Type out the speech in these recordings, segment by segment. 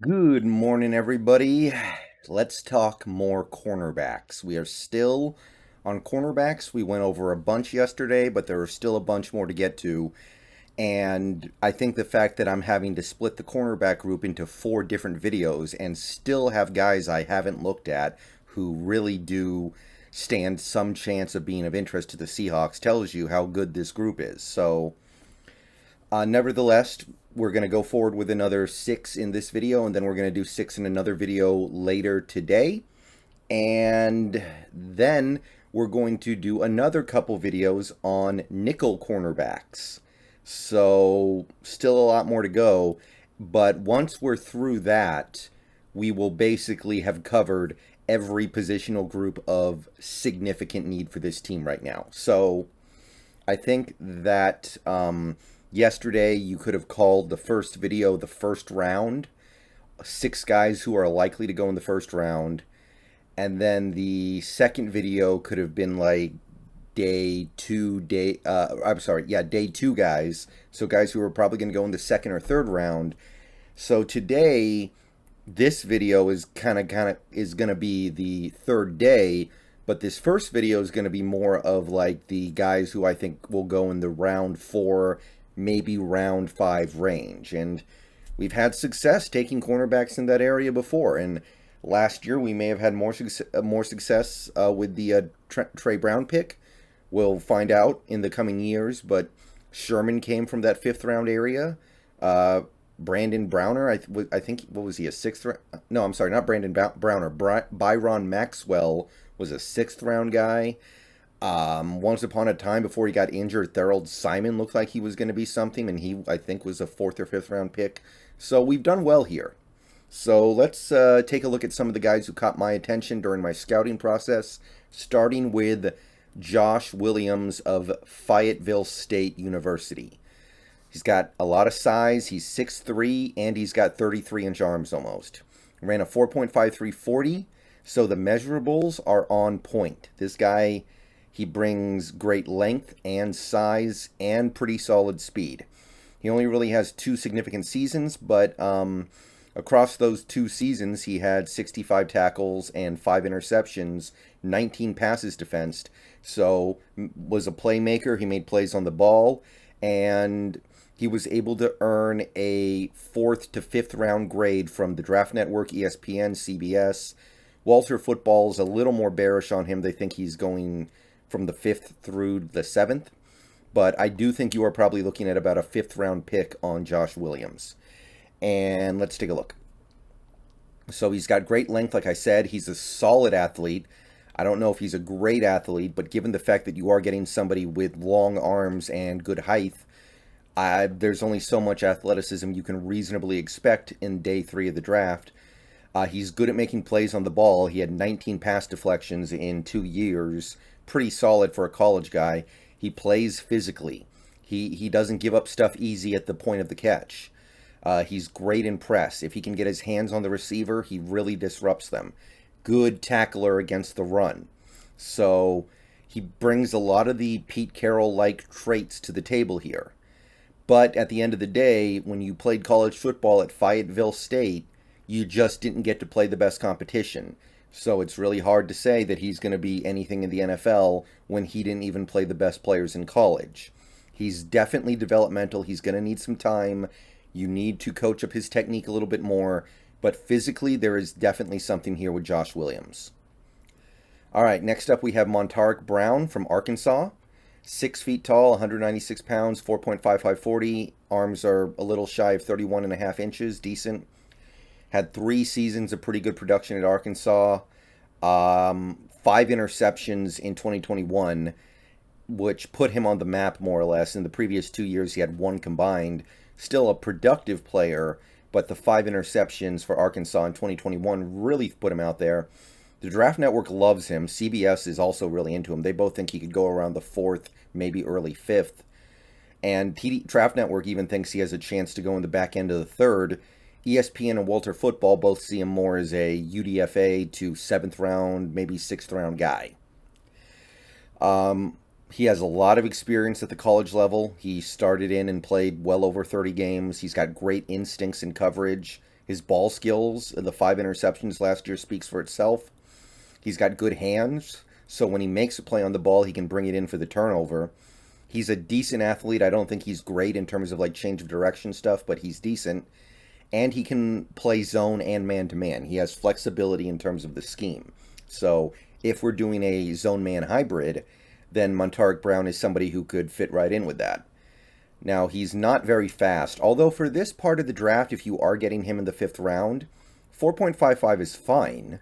Good morning, everybody. Let's talk more cornerbacks. We are still on cornerbacks. We went over a bunch yesterday, but there are still a bunch more to get to. And I think the fact that I'm having to split the cornerback group into 4 different videos and still have guys I haven't looked at who really do stand some chance of being of interest to the Seahawks tells you how good this group is. So, nevertheless, we're going to go forward with another 6 in this video, and then we're going to do 6 in another video later today. And then we're going to do another couple videos on nickel cornerbacks. So, still a lot more to go. But once we're through that, we will basically have covered every positional group of significant need for this team right now. So, I think that yesterday you could have called the first video the first round, 6 guys who are likely to go in the first round. And then the second video could have been like day 2 guys. So guys who are probably going to go in the second or third round. So today, this video is kind of is going to be the third day, but this first video is going to be more of like the guys who I think will go in the round 4, maybe round 5 range. And we've had success taking cornerbacks in that area before. And last year we may have had more success with the Trey Brown pick. We'll find out in the coming years. But Sherman came from that 5th round area. Brandon Browner, I think, what was he, a 6th? No, I'm sorry, not Brandon Browner. Byron Maxwell was a 6th round guy. Once upon a time, before he got injured, Thorold Simon looked like he was going to be something, and he, I think, was a 4th or 5th round pick. So we've done well here. So let's take a look at some of the guys who caught my attention during my scouting process, starting with Josh Williams of Fayetteville State University. He's got a lot of size. He's 6'3", and he's got 33-inch arms almost. Ran a 4.53 40, so the measurables are on point. This guy, he brings great length and size and pretty solid speed. He only really has 2 significant seasons, but across those 2 seasons, he had 65 tackles and 5 interceptions, 19 passes defensed. So was a playmaker. He made plays on the ball, and he was able to earn a 4th to 5th round grade from the Draft Network, ESPN, CBS. Walter Football's a little more bearish on him. They think he's going from the 5th through the 7th. But I do think you are probably looking at about a 5th round pick on Josh Williams. And let's take a look. So he's got great length, like I said. He's a solid athlete. I don't know if he's a great athlete, but given the fact that you are getting somebody with long arms and good height, there's only so much athleticism you can reasonably expect in day 3 of the draft. He's good at making plays on the ball. He had 19 pass deflections in 2 years. Pretty solid for a college guy. He plays physically. He doesn't give up stuff easy at the point of the catch. He's great in press. If he can get his hands on the receiver, he really disrupts them. Good tackler against the run. So he brings a lot of the Pete Carroll-like traits to the table here. But at the end of the day, when you played college football at Fayetteville State, you just didn't get to play the best competition. So it's really hard to say that he's going to be anything in the NFL when he didn't even play the best players in college. He's definitely developmental. He's going to need some time. You need to coach up his technique a little bit more. But physically, there is definitely something here with Josh Williams. All right, next up we have Montarick Brown from Arkansas. 6 feet tall, 196 pounds, 4.55 40. Arms are a little shy of 31.5 inches. Decent. Had 3 seasons of pretty good production at Arkansas. 5 interceptions in 2021, which put him on the map more or less. In the previous 2 years, he had 1 combined. Still a productive player, but the 5 interceptions for Arkansas in 2021 really put him out there. The Draft Network loves him. CBS is also really into him. They both think he could go around the 4th, maybe early 5th. And Draft Network even thinks he has a chance to go in the back end of the 3rd. ESPN and Walter Football both see him more as a UDFA to 7th round, maybe 6th round guy. He has a lot of experience at the college level. He started in and played well over 30 games. He's got great instincts in coverage. His ball skills, the 5 interceptions last year, speaks for itself. He's got good hands, so when he makes a play on the ball, he can bring it in for the turnover. He's a decent athlete. I don't think he's great in terms of like change of direction stuff, but he's decent. And he can play zone and man-to-man. He has flexibility in terms of the scheme. So if we're doing a zone-man hybrid, then Montarick Brown is somebody who could fit right in with that. Now, he's not very fast, although for this part of the draft, if you are getting him in the 5th round, 4.55 is fine.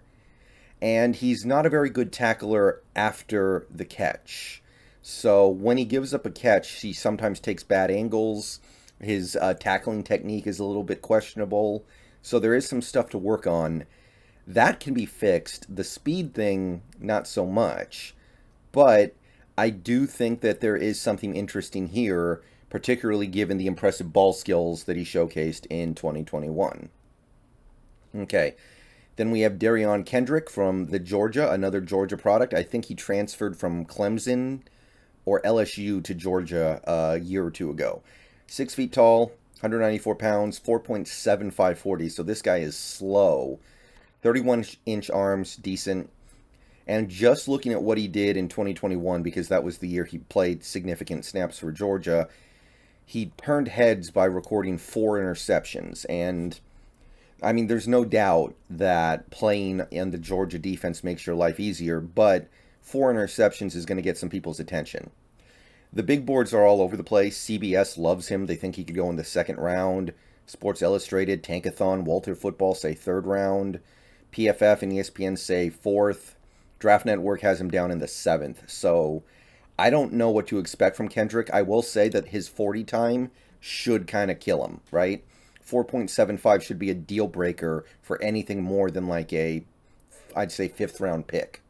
And he's not a very good tackler after the catch. So when he gives up a catch, he sometimes takes bad angles. His tackling technique is a little bit questionable. So there is some stuff to work on. That can be fixed. The speed thing, not so much. But I do think that there is something interesting here, particularly given the impressive ball skills that he showcased in 2021. Okay. Then we have Darion Kendrick from the Georgia, another Georgia product. I think he transferred from Clemson or LSU to Georgia a year or two ago. 6 feet tall, 194 pounds, 4.7540. So this guy is slow. 31-inch arms, decent. And just looking at what he did in 2021, because that was the year he played significant snaps for Georgia, he turned heads by recording 4 interceptions. And I mean, there's no doubt that playing in the Georgia defense makes your life easier, but 4 interceptions is going to get some people's attention. The big boards are all over the place. CBS loves him. They think he could go in the 2nd round. Sports Illustrated, Tankathon, Walter Football say 3rd round. PFF and ESPN say 4th. Draft Network has him down in the 7th. So I don't know what to expect from Kendrick. I will say that his 40 time should kind of kill him, right? 4.75 should be a deal breaker for anything more than like I'd say 5th round pick.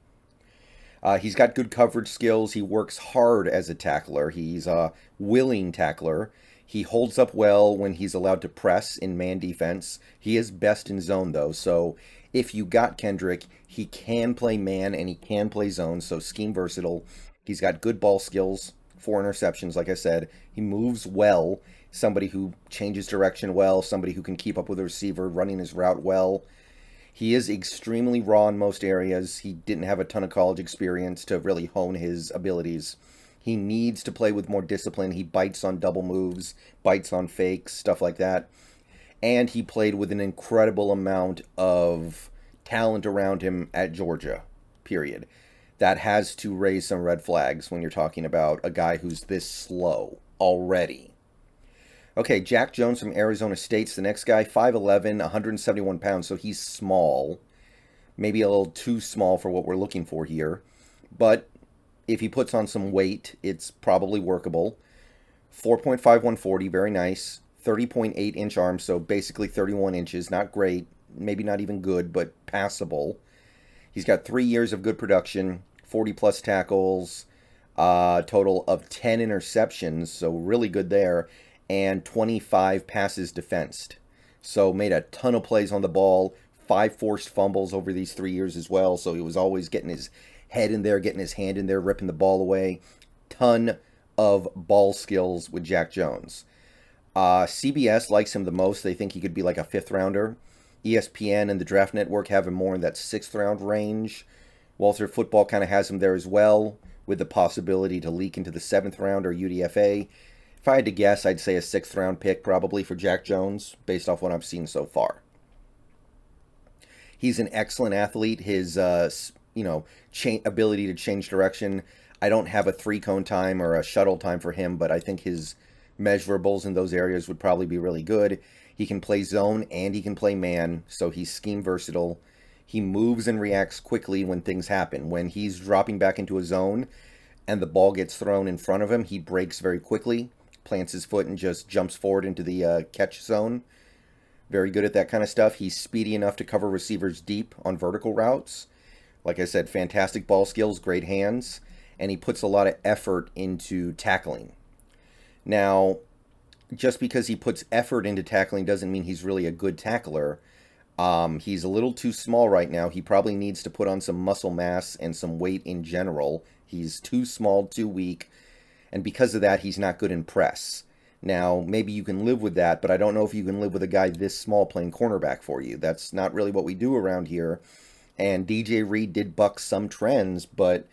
He's got good coverage skills. He works hard as a tackler. He's a willing tackler. He holds up well when he's allowed to press in man defense. He is best in zone though. So if you got Kendrick, he can play man and he can play zone. So scheme versatile. He's got good ball skills. 4 interceptions, like I said. He moves well. Somebody who changes direction well, somebody who can keep up with the receiver, running his route well. He is extremely raw in most areas. He didn't have a ton of college experience to really hone his abilities. He needs to play with more discipline. He bites on double moves, bites on fakes, stuff like that. And he played with an incredible amount of talent around him at Georgia, period. That has to raise some red flags when you're talking about a guy who's this slow already. Okay, Jack Jones from Arizona State's the next guy. 5'11", 171 pounds, so he's small. Maybe a little too small for what we're looking for here. But if he puts on some weight, it's probably workable. 4.5140, very nice. 30.8-inch arms, so basically 31 inches. Not great, maybe not even good, but passable. He's got 3 years of good production, 40-plus tackles, total of 10 interceptions, so really good there. And 25 passes defensed. So made a ton of plays on the ball, 5 forced fumbles over these 3 years as well. So he was always getting his head in there, getting his hand in there, ripping the ball away. Ton of ball skills with Jack Jones. CBS likes him the most. They think he could be like a 5th rounder. ESPN and the Draft Network have him more in that 6th round range. Walter Football kind of has him there as well, with the possibility to leak into the 7th round or UDFA. If I had to guess, I'd say a 6th round pick probably for Jack Jones, based off what I've seen so far. He's an excellent athlete. His, ability to change direction. I don't have a 3-cone time or a shuttle time for him, but I think his measurables in those areas would probably be really good. He can play zone and he can play man, so he's scheme versatile. He moves and reacts quickly when things happen. When he's dropping back into a zone and the ball gets thrown in front of him, he breaks very quickly, plants his foot and just jumps forward into the catch zone. Very good at that kind of stuff. He's speedy enough to cover receivers deep on vertical routes. Like I said, fantastic ball skills, great hands, and he puts a lot of effort into tackling. Now, just because he puts effort into tackling doesn't mean he's really a good tackler. He's a little too small right now. He probably needs to put on some muscle mass and some weight in general. He's too small, too weak, and because of that, he's not good in press. Now, maybe you can live with that, but I don't know if you can live with a guy this small playing cornerback for you. That's not really what we do around here. And DJ Reed did buck some trends, but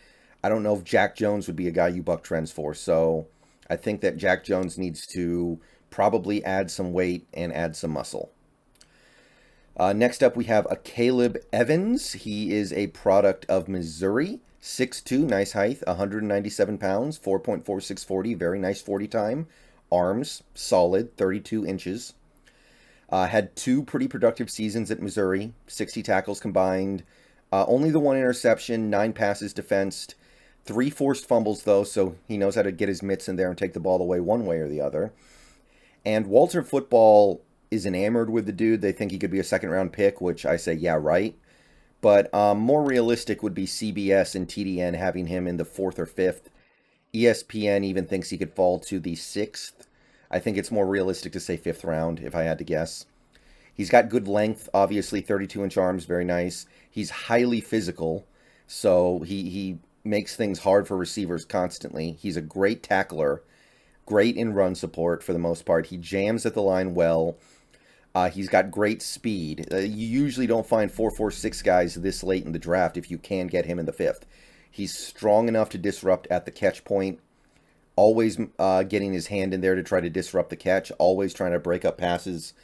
I don't know if Jack Jones would be a guy you buck trends for. So I think that Jack Jones needs to probably add some weight and add some muscle. Next up, we have a Caleb Evans. He is a product of Missouri. 6'2", nice height, 197 pounds, 4.4640, very nice 40 time. Arms, solid, 32 inches. Had 2 pretty productive seasons at Missouri, 60 tackles combined. Only the 1 interception, 9 passes defensed. 3 forced fumbles, though, so he knows how to get his mitts in there and take the ball away one way or the other. And Walter Football is enamored with the dude. They think he could be a second-round pick, which I say, yeah, right. But more realistic would be CBS and TDN having him in the 4th or 5th. ESPN even thinks he could fall to the 6th. I think it's more realistic to say 5th round, if I had to guess. He's got good length, obviously, 32-inch arms, very nice. He's highly physical, so he makes things hard for receivers constantly. He's a great tackler, great in run support for the most part. He jams at the line well. He's got great speed. You usually don't find 4.46 guys this late in the draft if you can get him in the 5th. He's strong enough to disrupt at the catch point, always getting his hand in there to try to disrupt the catch, always trying to break up passes.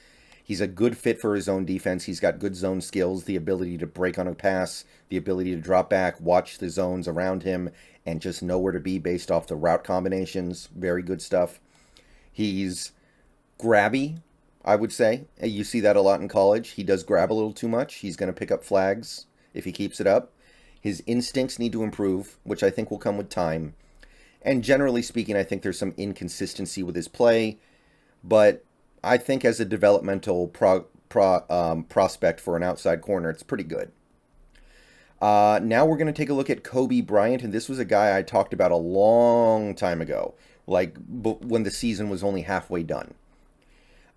He's a good fit for his own defense. He's got good zone skills, the ability to break on a pass, the ability to drop back, watch the zones around him, and just know where to be based off the route combinations. Very good stuff. He's grabby, I would say. You see that a lot in college. He does grab a little too much. He's going to pick up flags if he keeps it up. His instincts need to improve, which I think will come with time. And generally speaking, I think there's some inconsistency with his play. But I think as a developmental prospect for an outside corner, it's pretty good. Now we're going to take a look at Coby Bryant. And this was a guy I talked about a long time ago, like when the season was only halfway done.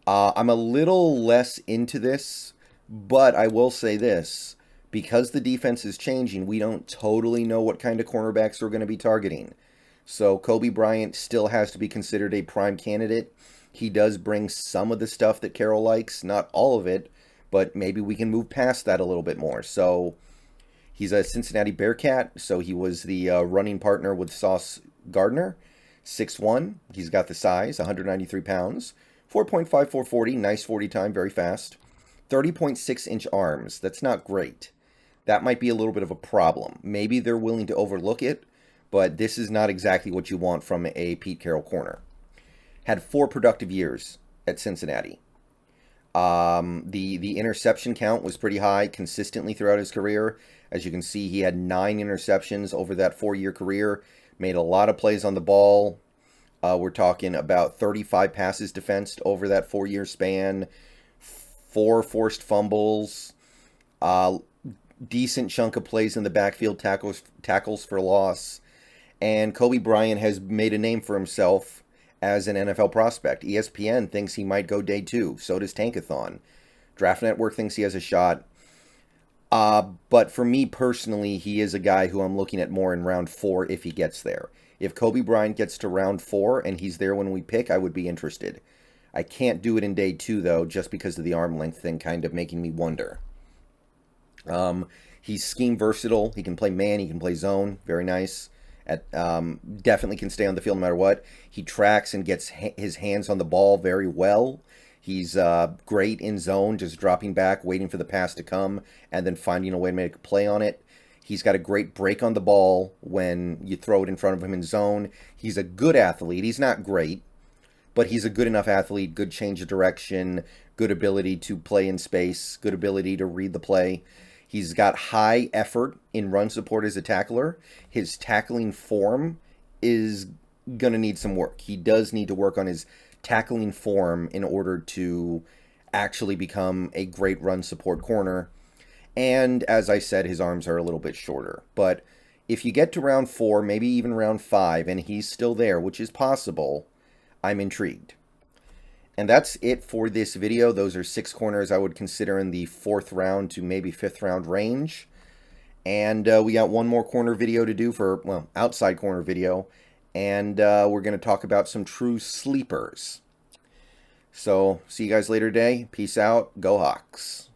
I'm a little less into this, but I will say this. Because the defense is changing, we don't totally know what kind of cornerbacks we're going to be targeting. So Coby Bryant still has to be considered a prime candidate. He does bring some of the stuff that Carroll likes, not all of it, but maybe we can move past that a little bit more. So he's a Cincinnati Bearcat, so he was the running partner with Sauce Gardner, 6'1". He's got the size, 193 pounds, 4.5440, nice 40 time, very fast. 30.6-inch arms, that's not great. That might be a little bit of a problem. Maybe they're willing to overlook it, but this is not exactly what you want from a Pete Carroll corner. Had 4 productive years at Cincinnati. The interception count was pretty high consistently throughout his career. As you can see, he had 9 interceptions over that 4-year career. Made a lot of plays on the ball. We're talking about 35 passes defensed over that 4-year span. 4 forced fumbles. Decent chunk of plays in the backfield, tackles for loss. And Coby Bryant has made a name for himself as an NFL prospect. ESPN thinks he might go day 2. So does Tankathon. Draft Network thinks he has a shot. But for me personally, he is a guy who I'm looking at more in round 4 if he gets there. If Coby Bryant gets to round 4 and he's there when we pick, I would be interested. I can't do it in day 2, though, just because of the arm length thing kind of making me wonder. He's scheme versatile. He can play man. He can play zone. Very nice. Definitely can stay on the field no matter what. He tracks and gets his hands on the ball very well. He's great in zone, just dropping back, waiting for the pass to come, and then finding a way to make a play on it. He's got a great break on the ball when you throw it in front of him in zone. He's a good athlete. He's not great, but he's a good enough athlete, good change of direction, good ability to play in space, good ability to read the play. He's got high effort in run support as a tackler. His tackling form is going to need some work. He does need to work on his tackling form in order to actually become a great run support corner. And as I said, his arms are a little bit shorter. But if you get to round 4, maybe even round 5, and he's still there, which is possible, I'm intrigued. And that's it for this video. Those are 6 corners I would consider in the 4th round to maybe 5th round range. And we got one more corner video to do for, well, outside corner video. And we're going to talk about some true sleepers. So see you guys later today. Peace out. Go Hawks.